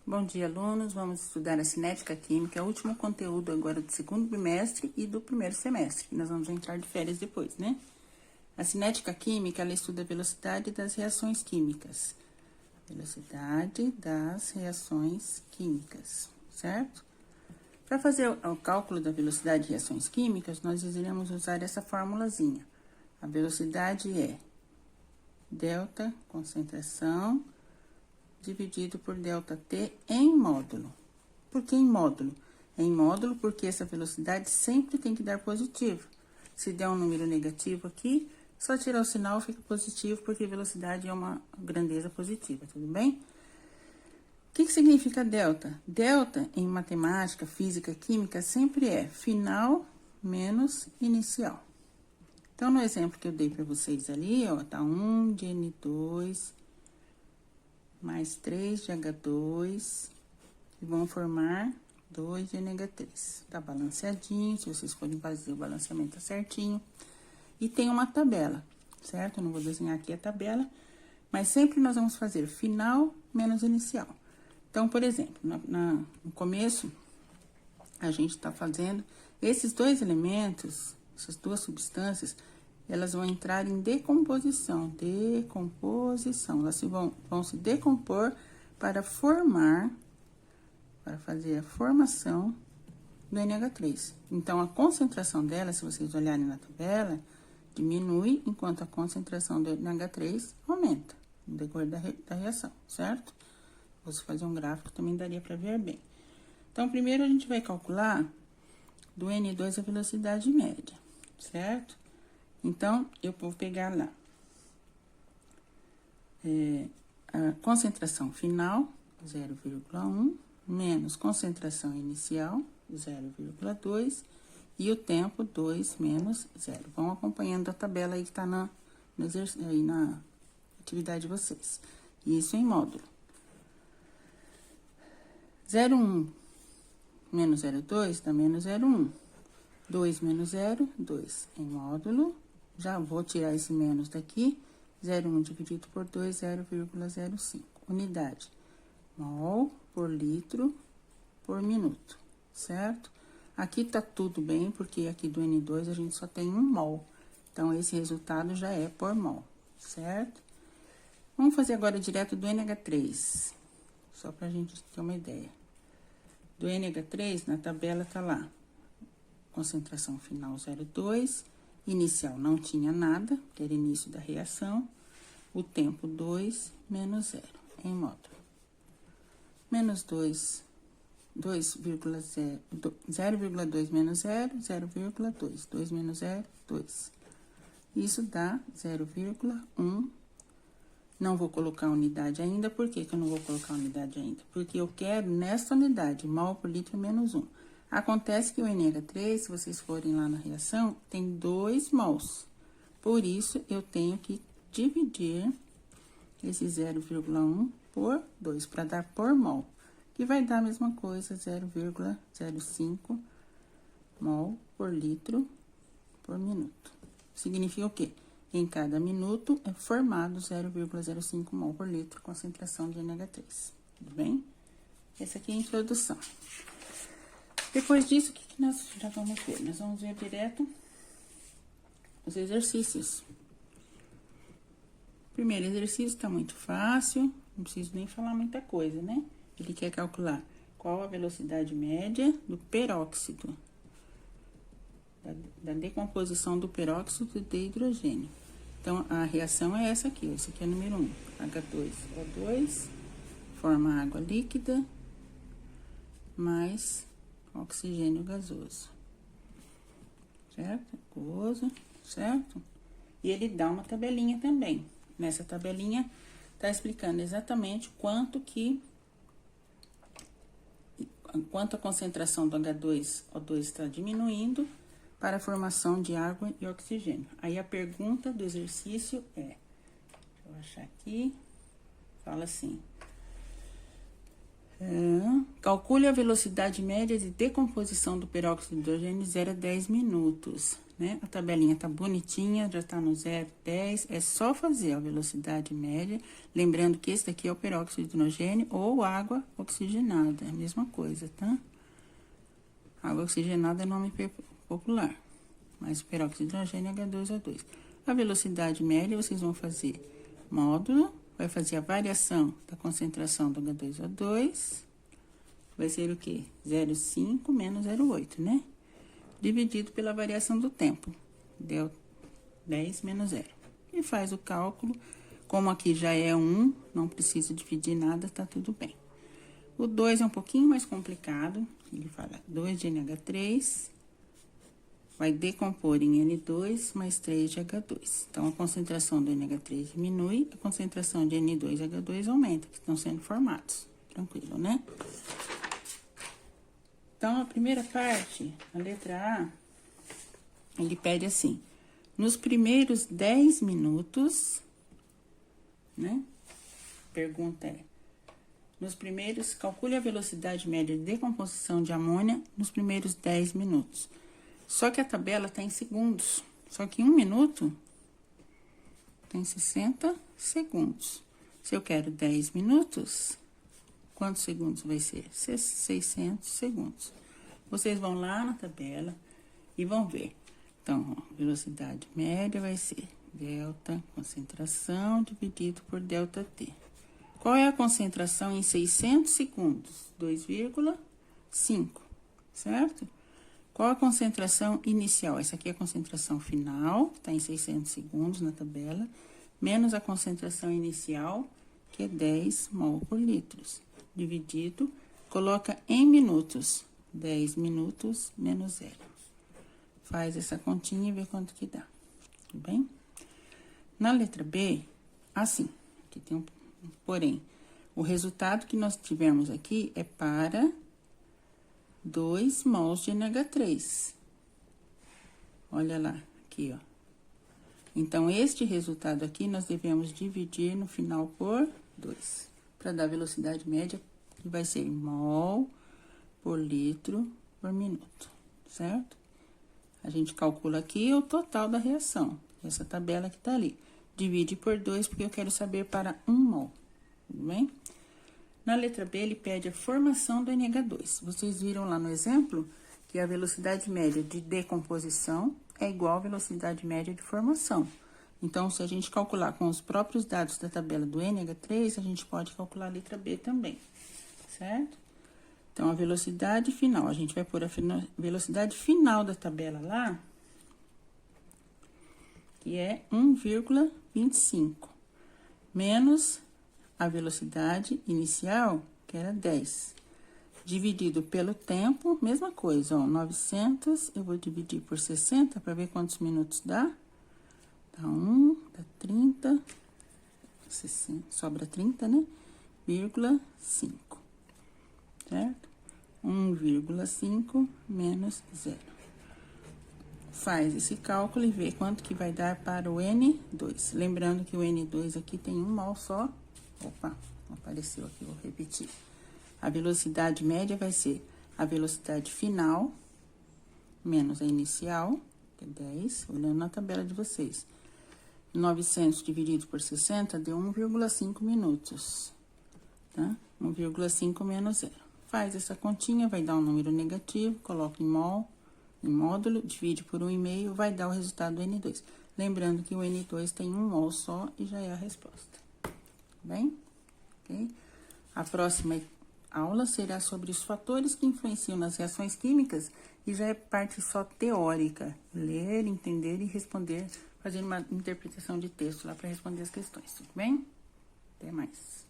Bom dia, alunos. Vamos estudar a cinética química, o último conteúdo agora do segundo bimestre e do primeiro semestre. Nós vamos entrar de férias depois, né? A cinética química, ela estuda a velocidade das reações químicas. Velocidade das reações químicas, certo? Para fazer o cálculo da velocidade de reações químicas, nós iremos usar essa formulazinha. A velocidade é delta, concentração, dividido por ΔT em módulo. Por que em módulo? É em módulo porque essa velocidade sempre tem que dar positivo. Se der um número negativo aqui, só tirar o sinal fica positivo, porque velocidade é uma grandeza positiva, tudo bem? O que significa delta? Delta, em matemática, física, química, sempre é final menos inicial. Então, no exemplo que eu dei para vocês ali, ó, tá 1 de N2... mais 3 de H2, e vão formar 2 de NH3. Tá balanceadinho, se vocês forem fazer o balanceamento certinho. E tem uma tabela, certo? Eu não vou desenhar aqui a tabela, mas sempre nós vamos fazer final menos inicial. Então, por exemplo, no começo, a gente tá fazendo esses dois elementos, essas duas substâncias, elas vão entrar em decomposição, elas vão se decompor para formar, para fazer a formação do NH3. Então, a concentração dela, se vocês olharem na tabela, diminui, enquanto a concentração do NH3 aumenta, no decorrer da reação, certo? Vou fazer um gráfico, também daria para ver bem. Então, primeiro a gente vai calcular do N2 a velocidade média, certo? Então, eu vou pegar lá a concentração final, 0,1, menos concentração inicial, 0,2, e o tempo, 2 menos 0. Vão acompanhando a tabela aí que tá na atividade de vocês. Isso em módulo. 0,1 menos 0,2 dá menos 0,1. 2 menos 0, 2 em módulo. Já vou tirar esse menos daqui, 0,1 dividido por 2, 0,05. Unidade, mol por litro por minuto, certo? Aqui tá tudo bem, porque aqui do N2 a gente só tem 1 mol. Então, esse resultado já é por mol, certo? Vamos fazer agora direto do NH3, só pra gente ter uma ideia. Do NH3, na tabela tá lá, concentração final 0,2, inicial não tinha nada, que era início da reação, o tempo 2 menos 0, em módulo. Menos 2, 0,2 menos 0, 0,2, 2 menos 0, 2. Isso dá 0,1. Não vou colocar unidade ainda, por que que eu não vou colocar unidade ainda? Porque eu quero, nesta unidade, mol por litro menos 1. Acontece que o NH3, se vocês forem lá na reação, tem 2 mols. Por isso, eu tenho que dividir esse 0,1 por 2, para dar por mol. Que vai dar a mesma coisa, 0,05 mol por litro por minuto. Significa o quê? Em cada minuto é formado 0,05 mol por litro, concentração de NH3. Tudo bem? Essa aqui é a introdução. Depois disso, o que nós já vamos ver? Nós vamos ver direto os exercícios. O primeiro exercício tá muito fácil, não preciso nem falar muita coisa, né? Ele quer calcular qual a velocidade média do peróxido, da decomposição do peróxido de hidrogênio. Então, a reação é essa aqui, esse aqui é o número 1, H2O2, forma água líquida, mais oxigênio gasoso, certo? Aquoso, certo? E ele dá uma tabelinha também. Nessa tabelinha, tá explicando exatamente quanto a concentração do H2O2 está diminuindo para a formação de água e oxigênio. Aí, a pergunta do exercício é, deixa eu achar aqui, fala assim, Calcule a velocidade média de decomposição do peróxido de hidrogênio de 0 a 10 minutos, né? A tabelinha tá bonitinha, já tá no 0, 10, é só fazer a velocidade média, lembrando que esse daqui é o peróxido de hidrogênio ou água oxigenada, é a mesma coisa, tá? Água oxigenada é nome popular, mas o peróxido de hidrogênio é H2O2. A velocidade média, vocês vão fazer módulo, vai fazer a variação da concentração do H2O2, vai ser o quê? 0,5 menos 0,8, né? Dividido pela variação do tempo, deu 10 menos 0. E faz o cálculo, como aqui já é 1, não precisa dividir nada, tá tudo bem. O 2 é um pouquinho mais complicado, ele fala 2 de NH3, vai decompor em N2 mais 3 de H2. Então, a concentração do NH3 diminui, a concentração de N2 e H2 aumenta, que estão sendo formados. Tranquilo, né? Então, a primeira parte, a letra A, ele pede assim, nos primeiros 10 minutos, né? Pergunta é, calcule a velocidade média de decomposição de amônia nos primeiros 10 minutos. Só que a tabela tá em segundos, só que em 1 minuto tem 60 segundos. Se eu quero 10 minutos... Quantos segundos vai ser? 600 segundos. Vocês vão lá na tabela e vão ver. Então, ó, velocidade média vai ser delta concentração dividido por delta T. Qual é a concentração em 600 segundos? 2,5, certo? Qual a concentração inicial? Essa aqui é a concentração final, tá em 600 segundos na tabela, menos a concentração inicial, que é 10 mol por litros. Dividido, coloca em minutos, 10 minutos menos 0. Faz essa continha e vê quanto que dá, tudo bem? Na letra B, assim, aqui tem um porém, o resultado que nós tivemos aqui é para 2 mols de NH3. Olha lá, aqui, ó. Então, este resultado aqui, nós devemos dividir no final por 2. Para dar velocidade média, que vai ser mol por litro por minuto, certo? A gente calcula aqui o total da reação, essa tabela que tá ali. Divide por 2, porque eu quero saber para 1 mol, tudo bem? Na letra B, ele pede a formação do NH2. Vocês viram lá no exemplo que a velocidade média de decomposição é igual à velocidade média de formação. Então, se a gente calcular com os próprios dados da tabela do NH3, a gente pode calcular a letra B também, certo? Então, a velocidade final, a gente vai pôr a velocidade final da tabela lá, que é 1,25, menos a velocidade inicial, que era 10, dividido pelo tempo, mesma coisa, ó, 900, eu vou dividir por 60 para ver quantos minutos dá. Dá 1, dá 30, 60, sobra 30, né? 5, certo? 1,5 menos 0. Faz esse cálculo e vê quanto que vai dar para o N2. Lembrando que o N2 aqui tem 1 mol só. Opa, apareceu aqui, vou repetir. A velocidade média vai ser a velocidade final menos a inicial, que é 10, olhando na tabela de vocês. 900 dividido por 60 deu 1,5 minutos, tá? 1,5 menos 0. Faz essa continha, vai dar um número negativo, coloca em mol, em módulo, divide por 1,5, vai dar o resultado do N2. Lembrando que o N2 tem 1 mol só e já é a resposta, bem? Ok? A próxima aula será sobre os fatores que influenciam nas reações químicas e já é parte só teórica, ler, entender e responder, fazendo uma interpretação de texto lá para responder as questões, tudo bem? Até mais.